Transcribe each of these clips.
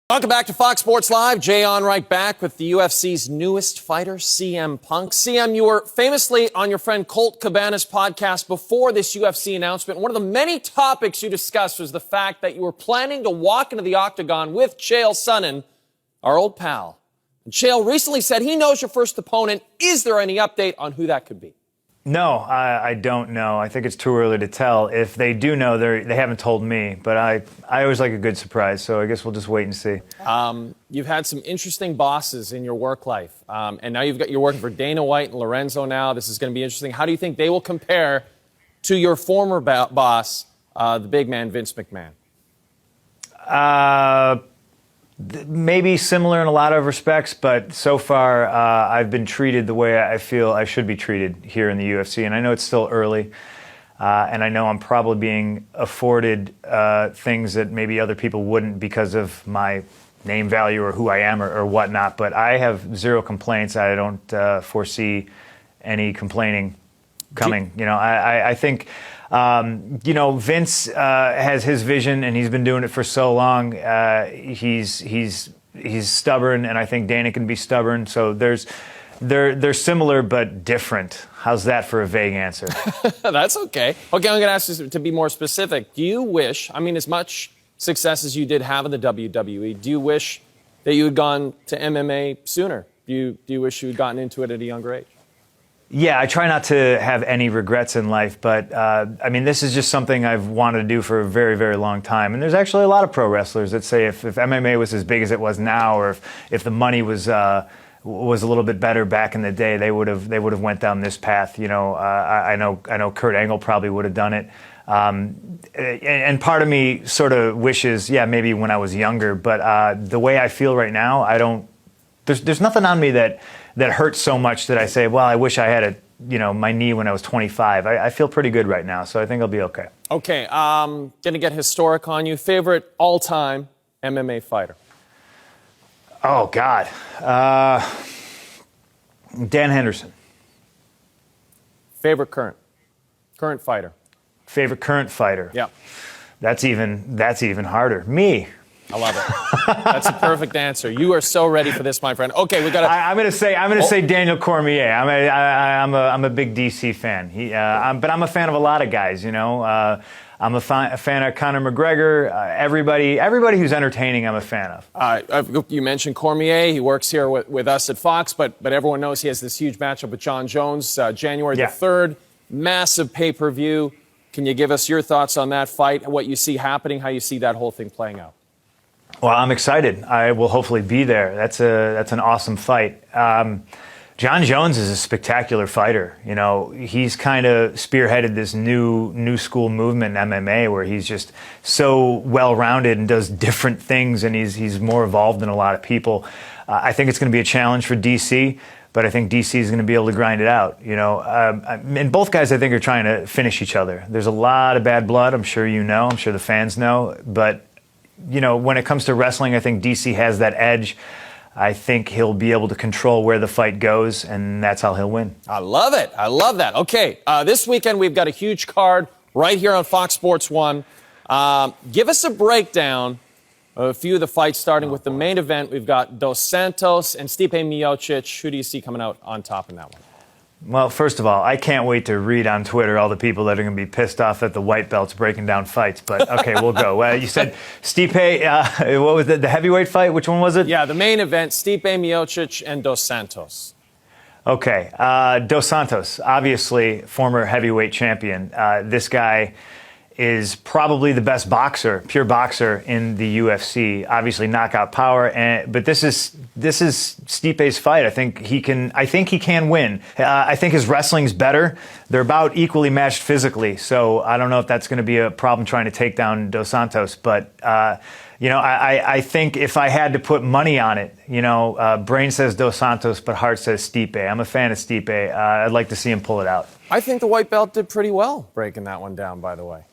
Welcome back to Fox Sports Live. Jay on right back with the UFC's newest fighter, CM Punk. CM, you were famously on your friend Colt Cabana's podcast before this UFC announcement. One of the many topics you discussed was the fact that you were planning to walk into the octagon with Chael Sonnen, our old pal. And Chael recently said he knows your first opponent. Is there any update on who that could be? No, I don't know. I think it's too early to tell. If they do know, they haven't told me. But I always like a good surprise, so I guess we'll just wait and see. You've had some interesting bosses in your work life, and now you're working for Dana White and Lorenzo now. This is going to be interesting. How do you think they will compare to your former boss, the big man, Vince McMahon? Maybe similar in a lot of respects, but so far I've been treated the way I feel I should be treated here in the UFC. And I know it's still early, and I know I'm probably being afforded things that maybe other people wouldn't because of my name value or who I am or whatnot. But I have zero complaints. I don't foresee any complaining coming. I think... Vince has his vision, and he's been doing it for so long. He's stubborn, and I think Dana can be stubborn. So they're similar but different. How's that for a vague answer? That's okay. Okay, I'm going to ask you to be more specific. Do you wish, as much success as you did have in the WWE, do you wish that you had gone to MMA sooner? Do you wish you had gotten into it at a younger age? Yeah, I try not to have any regrets in life, but this is just something I've wanted to do for a very, very long time. And there's actually a lot of pro wrestlers that say if MMA was as big as it was now, or if the money was a little bit better back in the day, they would have went down this path. I know Kurt Angle probably would have done it. And part of me sort of wishes, maybe when I was younger, but the way I feel right now, there's nothing on me that hurts so much that I say, well, I wish I had my knee when I was 25. I feel pretty good right now, so I think I'll be okay. Okay, going to get historic on you. Favorite all-time MMA fighter? Oh, God. Dan Henderson. Favorite current fighter? Favorite current fighter? Yeah. That's even harder. Me. I love it. That's a perfect answer. You are so ready for this, my friend. Okay, we got to. I'm gonna say Daniel Cormier. I'm a big DC fan. But I'm a fan of a lot of guys. I'm a fan of Conor McGregor. Everybody who's entertaining, I'm a fan of. You mentioned Cormier. He works here with us at Fox, but everyone knows he has this huge matchup with John Jones, January the 3rd. Massive pay-per-view. Can you give us your thoughts on that fight, what you see happening, how you see that whole thing playing out? Well, I'm excited. I will hopefully be there. That's an awesome fight. John Jones is a spectacular fighter. He's kind of spearheaded this new school movement in MMA where he's just so well-rounded and does different things, and he's more evolved than a lot of people. I think it's going to be a challenge for DC, but I think DC is going to be able to grind it out. And both guys, I think, are trying to finish each other. There's a lot of bad blood. I'm sure you know. I'm sure the fans know, but when it comes to wrestling, I think DC has that edge. I think he'll be able to control where the fight goes, and that's how he'll win. I love it. I love that. Okay, this weekend we've got a huge card right here on Fox Sports 1. Give us a breakdown of a few of the fights, starting with the main event. We've got Dos Santos and Stipe Miocic. Who do you see coming out on top in that one? Well, first of all, I can't wait to read on Twitter all the people that are going to be pissed off that the white belt's breaking down fights. But, okay, we'll go. You said Stipe, what was it, the heavyweight fight? Which one was it? Yeah, the main event, Stipe Miocic and Dos Santos. Okay. Dos Santos, obviously former heavyweight champion. This guy is probably the best pure boxer in the UFC. Obviously, knockout power, but this is Stipe's fight. I think he can win. I think his wrestling's better. They're about equally matched physically, so I don't know if that's going to be a problem trying to take down Dos Santos. But I think if I had to put money on it, brain says Dos Santos, but heart says Stipe. I'm a fan of Stipe. I'd like to see him pull it out. I think the white belt did pretty well breaking that one down, by the way.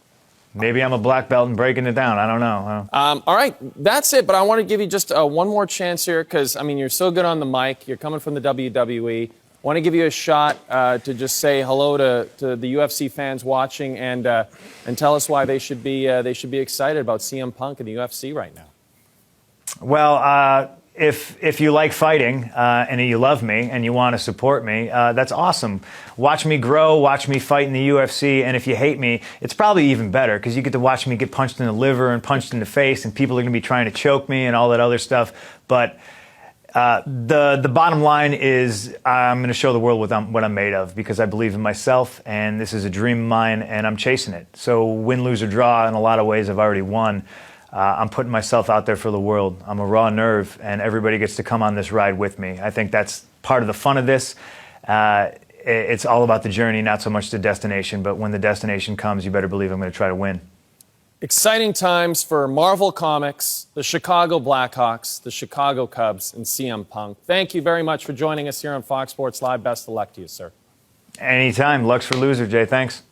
Maybe I'm a black belt and breaking it down. I don't know. All right, that's it. But I want to give you just one more chance here because, you're so good on the mic. You're coming from the WWE. I want to give you a shot to just say hello to the UFC fans watching and tell us why they should be excited about CM Punk in the UFC right now. Well, if you like fighting and you love me and you want to support me, that's awesome. Watch me grow, watch me fight in the UFC, and if you hate me, it's probably even better because you get to watch me get punched in the liver and punched in the face, and people are going to be trying to choke me and all that other stuff. But the bottom line is I'm going to show the world what I'm made of because I believe in myself, and this is a dream of mine, and I'm chasing it. So win, lose, or draw, in a lot of ways, I've already won. I'm putting myself out there for the world. I'm a raw nerve, and everybody gets to come on this ride with me. I think that's part of the fun of this. It's all about the journey, not so much the destination. But when the destination comes, you better believe I'm going to try to win. Exciting times for Marvel Comics, the Chicago Blackhawks, the Chicago Cubs, and CM Punk. Thank you very much for joining us here on Fox Sports Live. Best of luck to you, sir. Anytime. Lux for loser, Jay. Thanks.